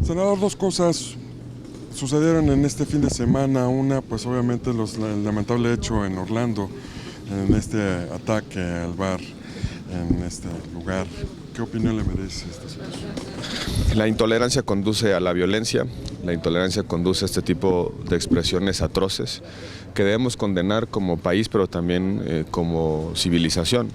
Senador, dos cosas sucedieron en este fin de semana. Una, pues obviamente el lamentable hecho en Orlando, en este ataque al bar, en este lugar. ¿Qué opinión le merece esta situación? La intolerancia conduce a la violencia, la intolerancia conduce a este tipo de expresiones atroces que debemos condenar como país, pero también como civilización.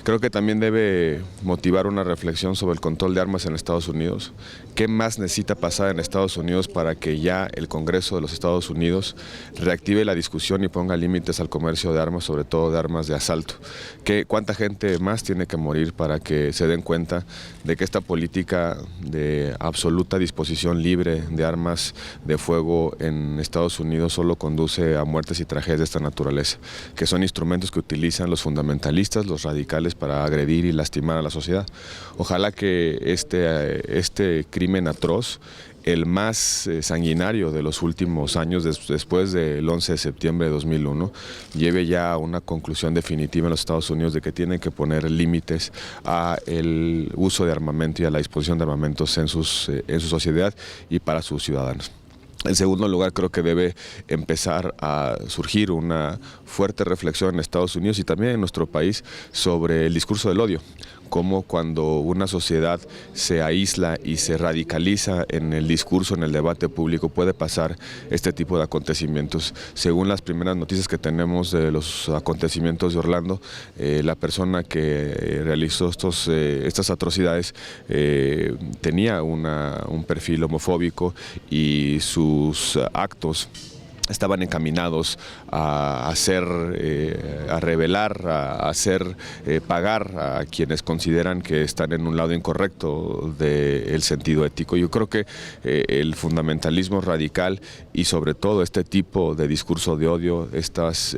Creo que también debe motivar una reflexión sobre el control de armas en Estados Unidos. ¿Qué más necesita pasar en Estados Unidos para que ya el Congreso de los Estados Unidos reactive la discusión y ponga límites al comercio de armas, sobre todo de armas de asalto? ¿Cuánta gente más tiene que morir para que se den cuenta de que esta política de absoluta disposición libre de armas de fuego en Estados Unidos solo conduce a muertes y tragedias de esta naturaleza? Que son instrumentos que utilizan los fundamentalistas, los radicales, para agredir y lastimar a la sociedad. Ojalá que este crimen atroz, el más sanguinario de los últimos años, después del 11 de septiembre de 2001, lleve ya a una conclusión definitiva en los Estados Unidos de que tienen que poner límites al uso de armamento y a la disposición de armamentos en su sociedad y para sus ciudadanos. En segundo lugar, creo que debe empezar a surgir una fuerte reflexión en Estados Unidos y también en nuestro país sobre el discurso del odio. Cómo cuando una sociedad se aísla y se radicaliza en el discurso, en el debate público, puede pasar este tipo de acontecimientos. Según las primeras noticias que tenemos de los acontecimientos de Orlando, la persona que realizó estas atrocidades tenía un perfil homofóbico y sus actos estaban encaminados a revelar, a hacer pagar a quienes consideran que están en un lado incorrecto del sentido ético. Yo creo que el fundamentalismo radical y sobre todo este tipo de discurso de odio, estas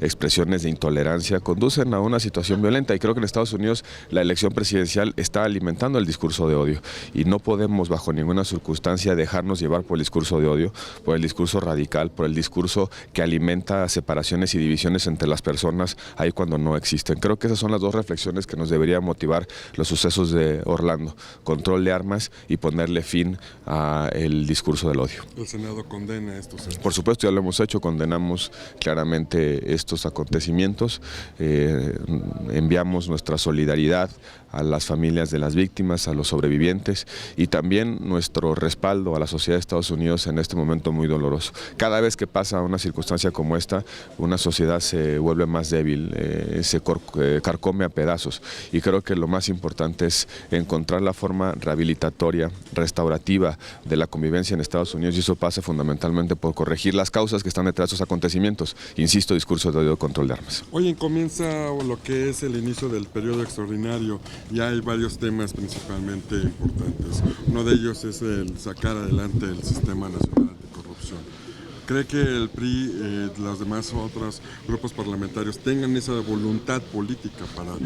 expresiones de intolerancia conducen a una situación violenta, y creo que en Estados Unidos la elección presidencial está alimentando el discurso de odio y no podemos bajo ninguna circunstancia dejarnos llevar por el discurso de odio, por el discurso radical, por el discurso que alimenta separaciones y divisiones entre las personas ahí cuando no existen. Creo que esas son las dos reflexiones que nos deberían motivar los sucesos de Orlando: control de armas y ponerle fin al discurso del odio. ¿El Senado condena estos hechos? Por supuesto, ya lo hemos hecho, condenamos claramente estos acontecimientos, enviamos nuestra solidaridad a las familias de las víctimas, a los sobrevivientes, y también nuestro respaldo a la sociedad de Estados Unidos en este momento muy doloroso. Cada vez que pasa una circunstancia como esta, una sociedad se vuelve más débil, se carcome a pedazos, y creo que lo más importante es encontrar la forma rehabilitatoria, restaurativa de la convivencia en Estados Unidos, y eso pasa fundamentalmente por corregir las causas que están detrás de esos acontecimientos. Insisto, discurso de odio, control de armas. Hoy comienza lo que es el inicio del periodo extraordinario. Ya hay varios temas principalmente importantes. Uno de ellos es el sacar adelante el Sistema Nacional Anticorrupción. ¿Cree que el PRI, los demás otros grupos parlamentarios tengan esa voluntad política para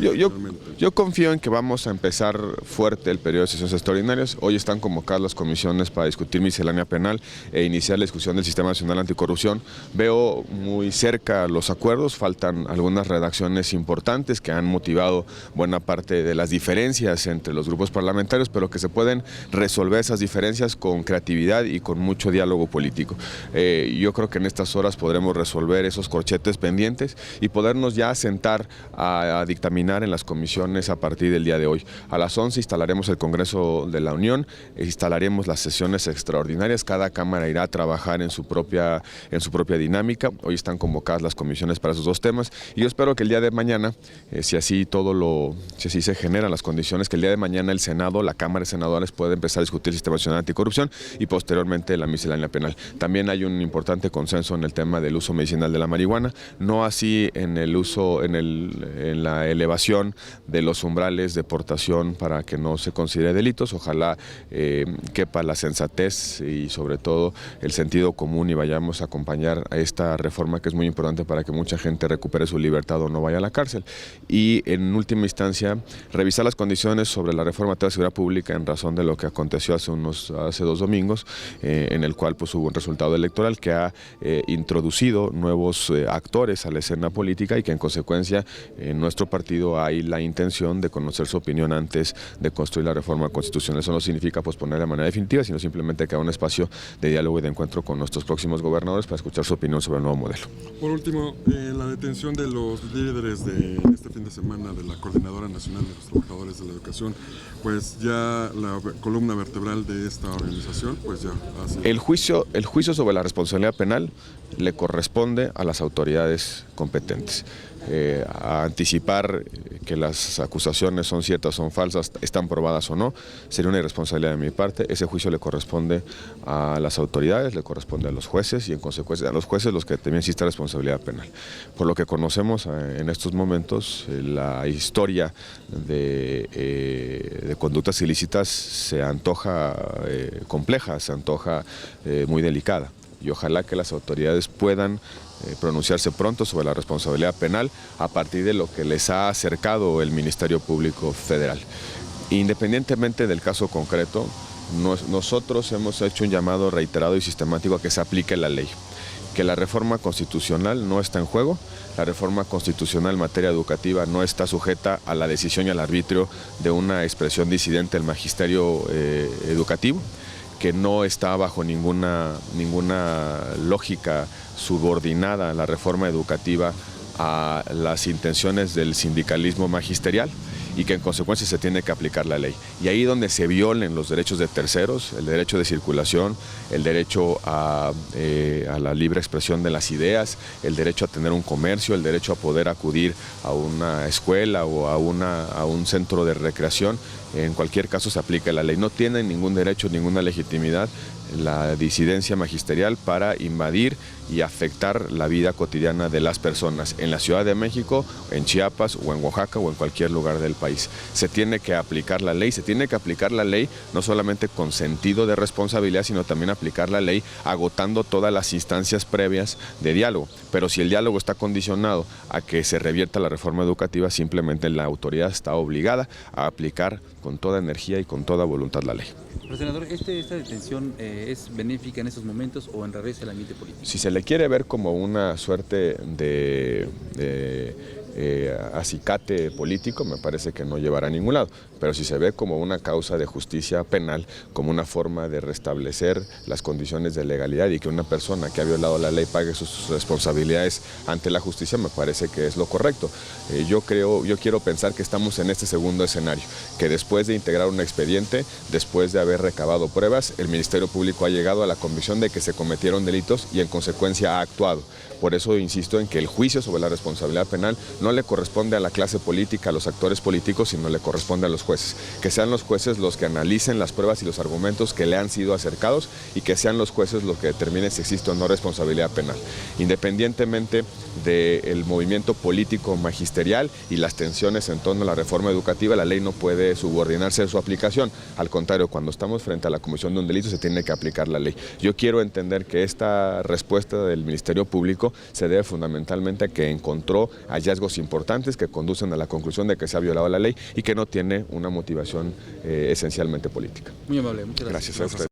yo confío en que vamos a empezar fuerte el periodo de sesiones extraordinarias? Hoy están convocadas las comisiones para discutir miscelánea penal e iniciar la discusión del Sistema Nacional Anticorrupción. Veo muy cerca los acuerdos, faltan algunas redacciones importantes que han motivado buena parte de las diferencias entre los grupos parlamentarios, pero que se pueden resolver esas diferencias con creatividad y con mucho diálogo político. Yo creo que en estas horas podremos resolver esos corchetes pendientes y podernos ya sentar a dictaminar en las comisiones a partir del día de hoy. A las 11 instalaremos el Congreso de la Unión, instalaremos las sesiones extraordinarias, cada Cámara irá a trabajar en su propia dinámica. Hoy están convocadas las comisiones para esos dos temas, y yo espero que el día de mañana, si así se generan las condiciones, que el día de mañana el Senado, la Cámara de Senadores, pueda empezar a discutir el Sistema Nacional Anticorrupción y posteriormente la miscelánea penal. También hay un importante consenso en el tema del uso medicinal de la marihuana, no así en el uso, en la elevación de los umbrales de portación para que no se considere delitos. Ojalá quepa la sensatez y sobre todo el sentido común y vayamos a acompañar a esta reforma, que es muy importante para que mucha gente recupere su libertad o no vaya a la cárcel. Y en última instancia, revisar las condiciones sobre la reforma de la seguridad pública en razón de lo que aconteció hace 2 domingos, en el cual pues hubo un resultado electoral que que ha introducido nuevos actores a la escena política y que en consecuencia en nuestro partido hay la intención de conocer su opinión antes de construir la reforma constitucional. Eso no significa posponer de manera definitiva, sino simplemente crear un espacio de diálogo y de encuentro con nuestros próximos gobernadores para escuchar su opinión sobre el nuevo modelo. Por último, la detención de los líderes de este fin de semana de la Coordinadora Nacional de los Trabajadores de la Educación, pues ya la columna vertebral de esta organización, pues ya hace... El juicio sobre la responsabilidad penal le corresponde a las autoridades competentes. A anticipar que las acusaciones son ciertas, son falsas, están probadas o no, sería una irresponsabilidad de mi parte. Ese juicio le corresponde a las autoridades, le corresponde a los jueces y en consecuencia a los jueces los que también existe responsabilidad penal. Por lo que conocemos en estos momentos, la historia de conductas ilícitas se antoja compleja, se antoja muy delicada. Y ojalá que las autoridades puedan pronunciarse pronto sobre la responsabilidad penal a partir de lo que les ha acercado el Ministerio Público Federal. Independientemente del caso concreto, nosotros hemos hecho un llamado reiterado y sistemático a que se aplique la ley, que la reforma constitucional no está en juego, la reforma constitucional en materia educativa no está sujeta a la decisión y al arbitrio de una expresión disidente del magisterio educativo, que no está bajo ninguna lógica subordinada a la reforma educativa a las intenciones del sindicalismo magisterial y que en consecuencia se tiene que aplicar la ley. Y ahí donde se violen los derechos de terceros, el derecho de circulación, el derecho a la libre expresión de las ideas, el derecho a tener un comercio, el derecho a poder acudir a una escuela o a un centro de recreación, en cualquier caso se aplica la ley. No tiene ningún derecho, ninguna legitimidad la disidencia magisterial para invadir y afectar la vida cotidiana de las personas en la Ciudad de México, en Chiapas o en Oaxaca o en cualquier lugar del país. Se tiene que aplicar la ley, no solamente con sentido de responsabilidad, sino también aplicar la ley agotando todas las instancias previas de diálogo. Pero si el diálogo está condicionado a que se revierta la reforma educativa, simplemente la autoridad está obligada a aplicar con toda energía y con toda voluntad la ley. Pero, senador, ¿esta detención es benéfica en estos momentos o enrarece el ambiente político? Si se le quiere ver como una suerte de acicate político, me parece que no llevará a ningún lado. Pero si se ve como una causa de justicia penal, como una forma de restablecer las condiciones de legalidad y que una persona que ha violado la ley pague sus responsabilidades ante la justicia, me parece que es lo correcto. Yo quiero pensar que estamos en este segundo escenario, que después de integrar un expediente, después de haber recabado pruebas, el Ministerio Público ha llegado a la convicción de que se cometieron delitos y en consecuencia ha actuado. Por eso insisto en que el juicio sobre la responsabilidad penal no le corresponde a la clase política, a los actores políticos, sino le corresponde a los jueces. Que sean los jueces los que analicen las pruebas y los argumentos que le han sido acercados y que sean los jueces los que determinen si existe o no responsabilidad penal. Independientemente del movimiento político magisterial y las tensiones en torno a la reforma educativa, la ley no puede subordinarse a su aplicación. Al contrario, cuando estamos frente a la comisión de un delito se tiene que aplicar la ley. Yo quiero entender que esta respuesta del Ministerio Público se debe fundamentalmente a que encontró hallazgos importantes que conducen a la conclusión de que se ha violado la ley y que no tiene una motivación esencialmente política. Muy amable, muchas gracias. Gracias a usted.